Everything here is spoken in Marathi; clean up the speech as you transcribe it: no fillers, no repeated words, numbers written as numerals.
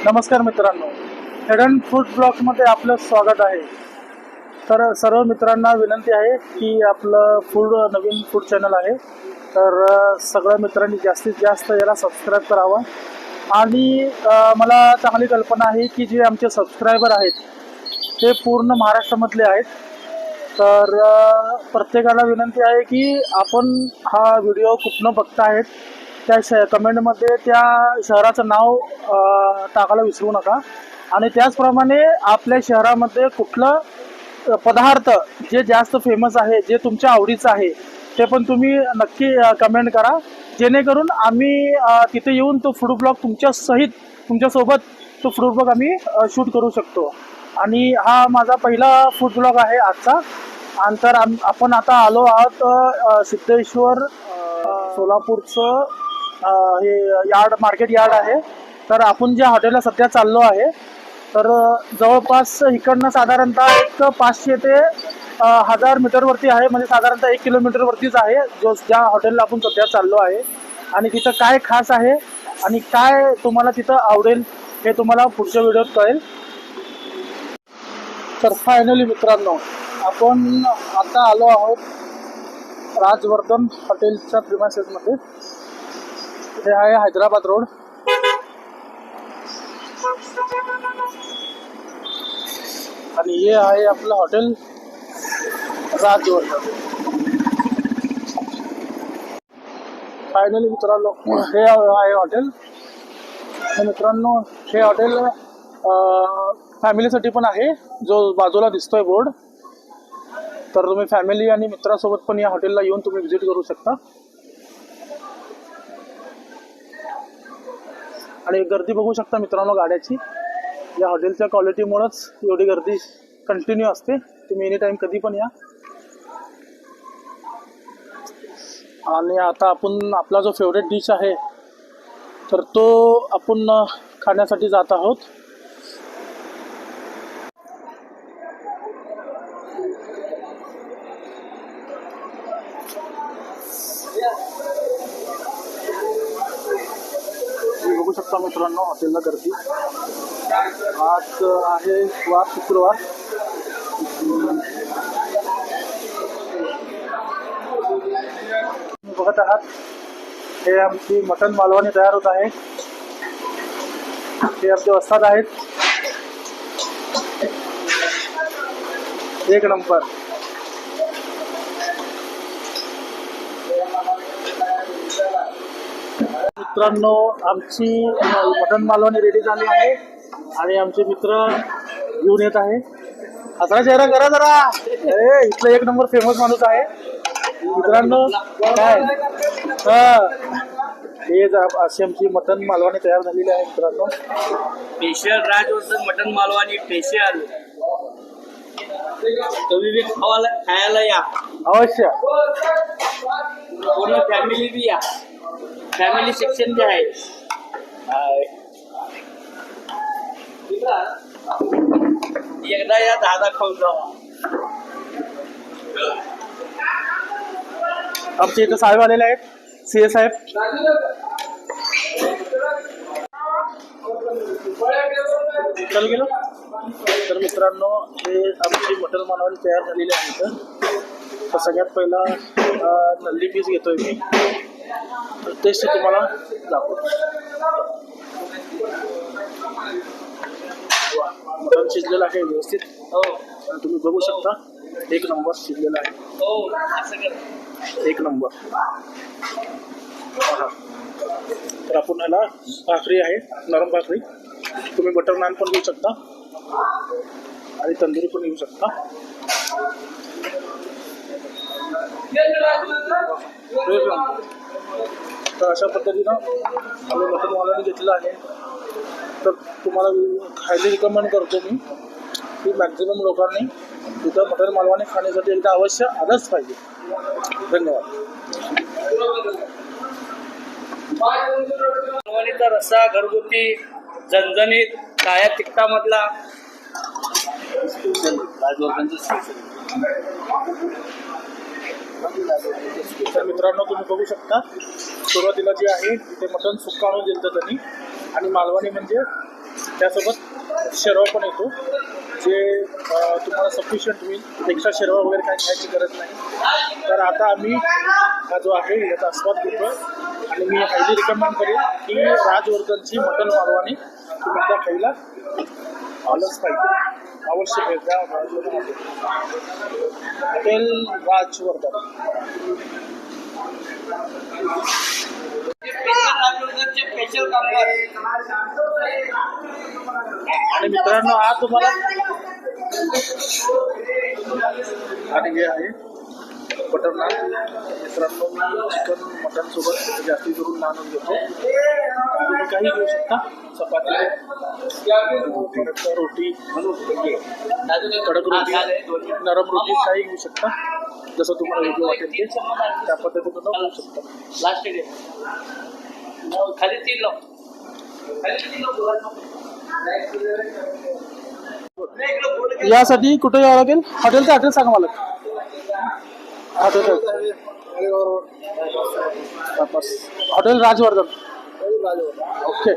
नमस्कार मित्रांनो, हेडन फूड ब्लॉगमध्ये आपलं स्वागत आहे। तर सर्व मित्रांना विनंती आहे की आपलं नवीन फूड चॅनल आहे, तर सगळ्या मित्रांनी जास्तीत जास्त याला सबस्क्राईब करावं। आणि मला चांगली कल्पना आहे की जे आमचे सबस्क्रायबर आहेत ते पूर्ण महाराष्ट्रामधले आहेत, तर प्रत्येकाला विनंती आहे की आपण हा व्हिडिओ कुठनं बघतायत त्या कमेंटमध्ये त्या शहराचं नाव टाकायला विसरू नका। आणि त्याचप्रमाणे आपल्या शहरामध्ये कुठलं पदार्थ जे जास्त फेमस आहे, जे तुमच्या आवडीचं आहे, ते पण तुम्ही नक्की कमेंट करा, जेणेकरून आम्ही तिथे येऊन तो फूड ब्लॉग तुमच्यासोबत तो फूड ब्लॉग आम्ही शूट करू शकतो। आणि हा माझा पहिला फूड ब्लॉग आहे आजचा। आणि तर आपण आता आलो आहोत सिद्धेश्वर सोलापूरचं हे मार्केट यार्ड आहे। तर आपण ज्या हॉटेलला सध्या चाललो आहे, तर जवळपास इकडनं साधारणतः एक 500 ते 1000 मीटरवरती आहे, म्हणजे साधारणतः 1 किलोमीटरवरतीच आहे ज्या हॉटेलला आपण सध्या चाललो आहे। आणि तिथं काय खास आहे आणि काय तुम्हाला तिथं आवडेल हे तुम्हाला पुढच्या व्हिडिओत कळेल। तर फायनली मित्रांनो, आपण आता आलो आहोत राजवर्धन हॉटेलच्या प्रिमाइसेसमध्ये। हे आहे हैदराबाद रोड। आणि हे आहे आपलं हॉटेल राजवर्धन। फायनली मित्रांनो, हे आहे हॉटेल। आणि मित्रांनो, हे हॉटेल फॅमिलीसाठी पण आहे, जो बाजूला दिसतोय बोर्ड। तर तुम्ही फॅमिली आणि मित्रासोबत पण या हॉटेलला येऊन तुम्ही व्हिजिट करू शकता। आणि गर्दी बघू शकता मित्रांनो गाड्याची। या हॉटेलच्या क्वालिटीमुळेच एवढी गर्दी कंटिन्यू असते। तुम्ही एनी टाइम कधी पण या। आणि आता आपण आपला जो फेवरेट डिश आहे, तर तो आपण खाण्यासाठी जात आहोत। बघू शकता मित्रांनो हॉटेलला गर्दी। आज आहे शुक्रवार। बघत आहात, हे आमची मटन मालवणी तयार होत आहे। हे आमचे वस्ताद आहेत, एक नंबर। मित्रांनो, आमची मटन मालवणी रेडी झाली आहे आणि आमचे मित्र घेऊन येत आहे। हसरा चेहरा करा जरा, इथलं एक नंबर फेमस माणूस आहे मित्रांनो। काय हे अशी आमची मटन मालवणी तयार झालेली आहे मित्रांनो। Special Rajvardhan mutton Malvani special. तुम्ही बी खायला या अवश्य, पूर्ण फॅमिली बी या। फॅमिली सेक्शन जे आहे, एकदा या दादा खाऊन जावा। आमचे इथं साहेब आलेले आहेत, CA साहेब। चल गेलो। तर मित्रांनो, हे आमची मटन मालवणी तयार झालेली आहे। तर सगळ्यात पहिला नल्ली पीस घेतोय मी, तर टेस्ट तुम्हाला दाखवतो। मटन शिजलेलं आहे व्यवस्थित, तुम्ही बघू शकता, एक नंबर शिजलेलं आहे। हो, असं कर, एक नंबर। तर आपण याला भाकरी आहे, नरम भाकरी। तुम्ही बटर नान पण घेऊ शकता आणि तंदुरी पण घेऊ शकता। तर अशा पद्धतीनं आम्ही मटन मालवणी घेतलेलं आहे। तर तुम्हाला हायली रिकमेंड करतो मी की मॅक्झिमम लोकांनी तिथं मटन मालवणी खाण्यासाठी एकदा अवश्य आलंच पाहिजे। धन्यवाद। मालवणीचा रस्सा घरगुती झणझणीत काळ्या तिखटामधला राजवर्धनचं स्पेशल। तर मित्रांनो, तुम्ही बघू शकता, सुरुवातीला जे आहे ते मटन सुक्का आणून दिलं त्यांनी, आणि मालवणी म्हणजे त्यासोबत शेरवा पण येतो जे तुम्हाला सफिशियंट होईल. एक्स्ट्रा शेरवा वगैरे काही घ्यायची गरज नाही. तर आता आम्ही हा जो आहे याचा आस्वाद घेतो आणि मी हायली रिकमेंड करेन की राजवर्धनची मटण मालवणी तुम्ही एकदा खायला आलंच पाहिजे. अवश्य भेट द्या हॉटेल राजवर्धन. स्पेशल कामगार आणि मित्रांनो हा तुम्हाला आणि हे आहे बटर नान. मित्रांनो मी चिकन मटन सोबत जास्ती करून नानच घेतो. तुम्ही काही घेऊ शकता. चपाती रोटी कडक रोटी नरम रोटी काही घेऊ शकता. जसं तुम्हाला योग्य वाटेल ते त्या पद्धतीनं घेऊ शकता. लास्ट डे खाली 3 लोक यासाठी कुठे यावं लागेल? हॉटेलचं ॲड्रेस सांगा मला. हॉटेल राजवर्धन. ओके.